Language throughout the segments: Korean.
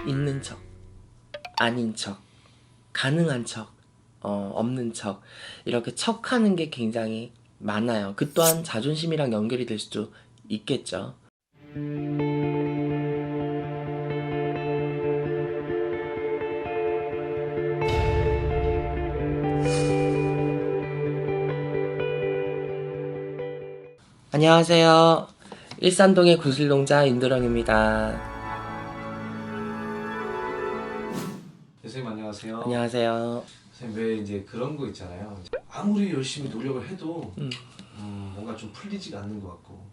있는 척, 아닌 척, 가능한 척, 없는 척, 이렇게 척하는 게 굉장히 많아요. 그 또한 자존심이랑 연결이 될 수도 있겠죠. 안녕하세요. 일산동의 구슬농자 윤도령입니다. 선생님 안녕하세요. 안녕하세요. 선생님 왜 이제 그런 거 있잖아요. 아무리 열심히 노력을 해도 뭔가 좀 풀리지가 않는 것 같고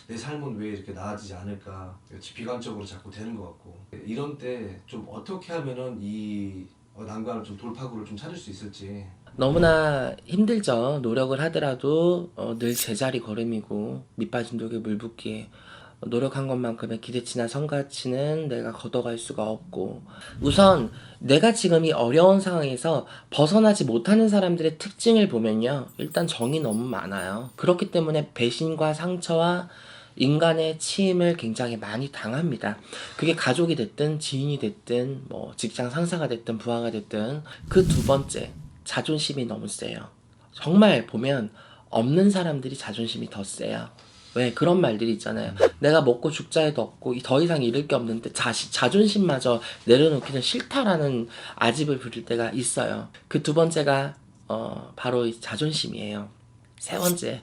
내 삶은 왜 이렇게 나아지지 않을까 비관적으로 자꾸 되는 것 같고 이런 때 좀 어떻게 하면은 이 난관을 좀 돌파구를 좀 찾을 수 있을지. 너무나 힘들죠. 노력을 하더라도 늘 제자리 걸음이고 밑빠진 독에 물 붓기에 노력한 것만큼의 기대치나 성가치는 내가 걷어갈 수가 없고, 우선 내가 지금 이 어려운 상황에서 벗어나지 못하는 사람들의 특징을 보면요, 일단 정이 너무 많아요. 그렇기 때문에 배신과 상처와 인간의 치임을 굉장히 많이 당합니다. 그게 가족이 됐든 지인이 됐든 뭐 직장 상사가 됐든 부하가 됐든. 그 두 번째, 자존심이 너무 세요. 정말 보면 없는 사람들이 자존심이 더 세요. 왜 그런 말들이 있잖아요. 내가 먹고 죽자 해도 없고 더 이상 잃을 게 없는데 자존심마저 내려놓기는 싫다라는 아집을 부릴 때가 있어요. 그 두 번째가 바로 이 자존심이에요. 세 번째,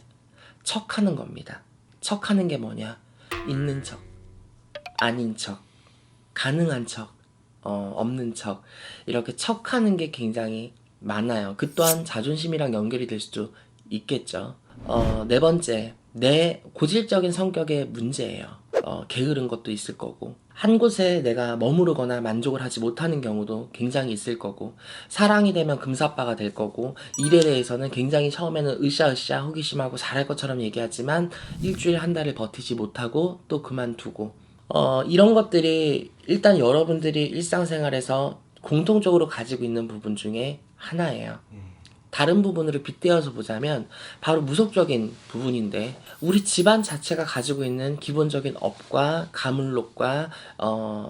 척하는 겁니다. 척하는 게 뭐냐? 있는 척, 아닌 척, 가능한 척, 없는 척, 이렇게 척하는 게 굉장히 많아요. 그 또한 자존심이랑 연결이 될 수도 있겠죠. 네 번째, 내 고질적인 성격의 문제예요. 게으른 것도 있을 거고, 한 곳에 내가 머무르거나 만족을 하지 못하는 경우도 굉장히 있을 거고, 사랑이 되면 금사빠가 될 거고, 일에 대해서는 굉장히 처음에는 으쌰으쌰 호기심하고 잘할 것처럼 얘기하지만 일주일 한 달을 버티지 못하고 또 그만두고, 이런 것들이 일단 여러분들이 일상생활에서 공통적으로 가지고 있는 부분 중에 하나예요. 다른 부분으로 빗대어서 보자면 바로 무속적인 부분인데, 우리 집안 자체가 가지고 있는 기본적인 업과 가물록과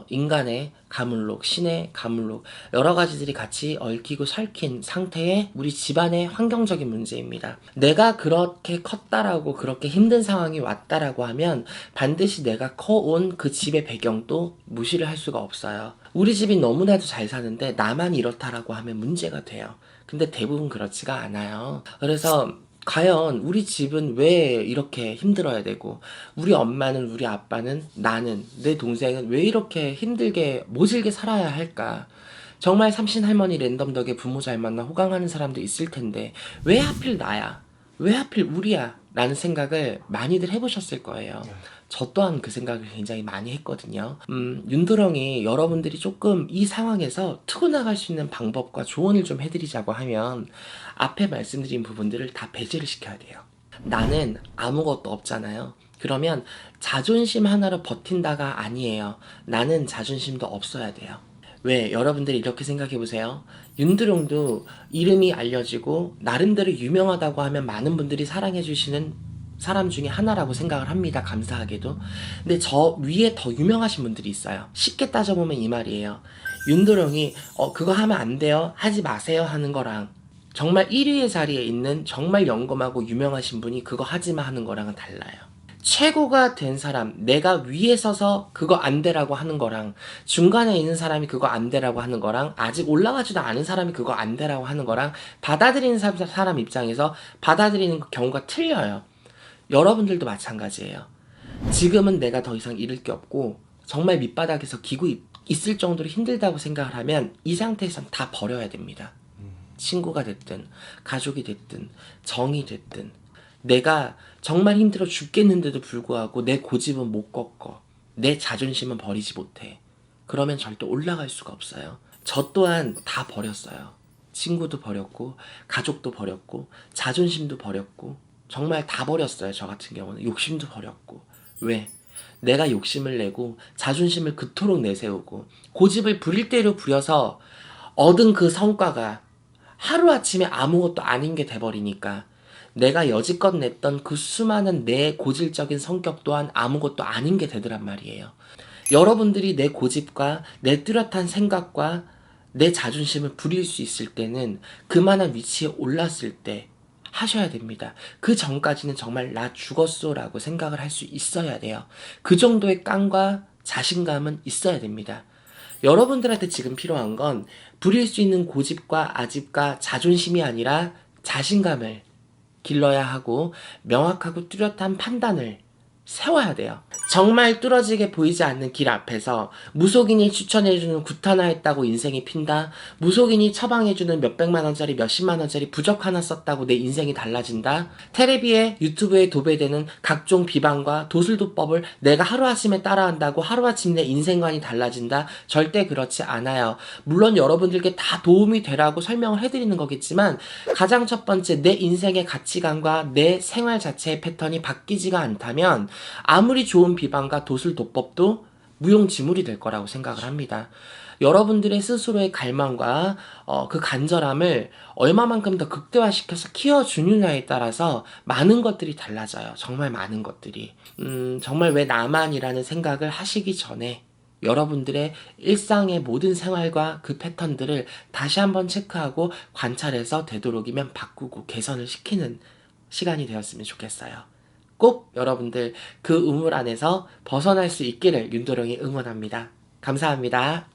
인간의 가물록, 신의 가물록, 여러 가지들이 같이 얽히고 설킨 상태의 우리 집안의 환경적인 문제입니다. 내가 그렇게 컸다라고, 그렇게 힘든 상황이 왔다라고 하면 반드시 내가 커온 그 집의 배경도 무시를 할 수가 없어요. 우리 집이 너무나도 잘 사는데 나만 이렇다라고 하면 문제가 돼요. 근데 대부분 그렇지가 않아요. 그래서 과연 우리 집은 왜 이렇게 힘들어야 되고, 우리 엄마는, 우리 아빠는, 나는, 내 동생은 왜 이렇게 힘들게 모질게 살아야 할까? 정말 삼신 할머니 랜덤 덕에 부모 잘 만나 호강하는 사람도 있을 텐데 왜 하필 나야? 왜 하필 우리야? 라는 생각을 많이들 해보셨을 거예요. 저 또한 그 생각을 굉장히 많이 했거든요. 윤도령이 여러분들이 조금 이 상황에서 트고 나갈 수 있는 방법과 조언을 좀 해드리자고 하면, 앞에 말씀드린 부분들을 다 배제를 시켜야 돼요. 나는 아무것도 없잖아요. 그러면 자존심 하나로 버틴다가 아니에요. 나는 자존심도 없어야 돼요. 왜? 여러분들이 이렇게 생각해보세요. 윤두룡도 이름이 알려지고 나름대로 유명하다고 하면 많은 분들이 사랑해주시는 사람 중에 하나라고 생각을 합니다. 감사하게도. 근데 저 위에 더 유명하신 분들이 있어요. 쉽게 따져보면 이 말이에요. 윤도령이 그거 하면 안 돼요, 하지 마세요 하는 거랑, 정말 1위의 자리에 있는 정말 영검하고 유명하신 분이 그거 하지마 하는 거랑은 달라요. 최고가 된 사람, 내가 위에 서서 그거 안 되라고 하는 거랑, 중간에 있는 사람이 그거 안 되라고 하는 거랑, 아직 올라가지도 않은 사람이 그거 안 되라고 하는 거랑, 받아들이는 사람 입장에서 받아들이는 그 경우가 틀려요. 여러분들도 마찬가지예요. 지금은 내가 더 이상 잃을 게 없고 정말 밑바닥에서 기고 있을 정도로 힘들다고 생각을 하면 이 상태에선 다 버려야 됩니다. 친구가 됐든 가족이 됐든 정이 됐든, 내가 정말 힘들어 죽겠는데도 불구하고 내 고집은 못 꺾어, 내 자존심은 버리지 못해, 그러면 절대 올라갈 수가 없어요. 저 또한 다 버렸어요. 친구도 버렸고 가족도 버렸고 자존심도 버렸고 정말 다 버렸어요. 저 같은 경우는 욕심도 버렸고. 왜? 내가 욕심을 내고 자존심을 그토록 내세우고 고집을 부릴 대로 부려서 얻은 그 성과가 하루아침에 아무것도 아닌 게 돼버리니까, 내가 여지껏 냈던 그 수많은 내 고질적인 성격 또한 아무것도 아닌 게 되더란 말이에요. 여러분들이 내 고집과 내 뚜렷한 생각과 내 자존심을 부릴 수 있을 때는 그만한 위치에 올랐을 때 하셔야 됩니다. 그 전까지는 정말 나 죽었어 라고 생각을 할 수 있어야 돼요. 그 정도의 깡과 자신감은 있어야 됩니다. 여러분들한테 지금 필요한 건 부릴 수 있는 고집과 아집과 자존심이 아니라 자신감을 길러야 하고 명확하고 뚜렷한 판단을 세워야 돼요. 정말 뚫어지게 보이지 않는 길 앞에서 무속인이 추천해주는 구타나 했다고 인생이 핀다. 무속인이 처방해주는 몇백만원짜리 몇십만원짜리 부적 하나 썼다고 내 인생이 달라진다. 테레비에 유튜브에 도배되는 각종 비방과 도술도법을 내가 하루아침에 따라한다고 하루아침 내 인생관이 달라진다. 절대 그렇지 않아요. 물론 여러분들께 다 도움이 되라고 설명을 해드리는 거겠지만 가장 첫 번째 내 인생의 가치관과 내 생활 자체의 패턴이 바뀌지가 않다면 아무리 좋은 비방과 도술도법도 무용지물이 될 거라고 생각을 합니다. 여러분들의 스스로의 갈망과 그 간절함을 얼마만큼 더 극대화시켜서 키워주느냐에 따라서 많은 것들이 달라져요. 정말 많은 것들이. 정말 왜 나만이라는 생각을 하시기 전에 여러분들의 일상의 모든 생활과 그 패턴들을 다시 한번 체크하고 관찰해서 되도록이면 바꾸고 개선을 시키는 시간이 되었으면 좋겠어요. 꼭 여러분들 그 우물 안에서 벗어날 수 있기를 윤도령이 응원합니다. 감사합니다.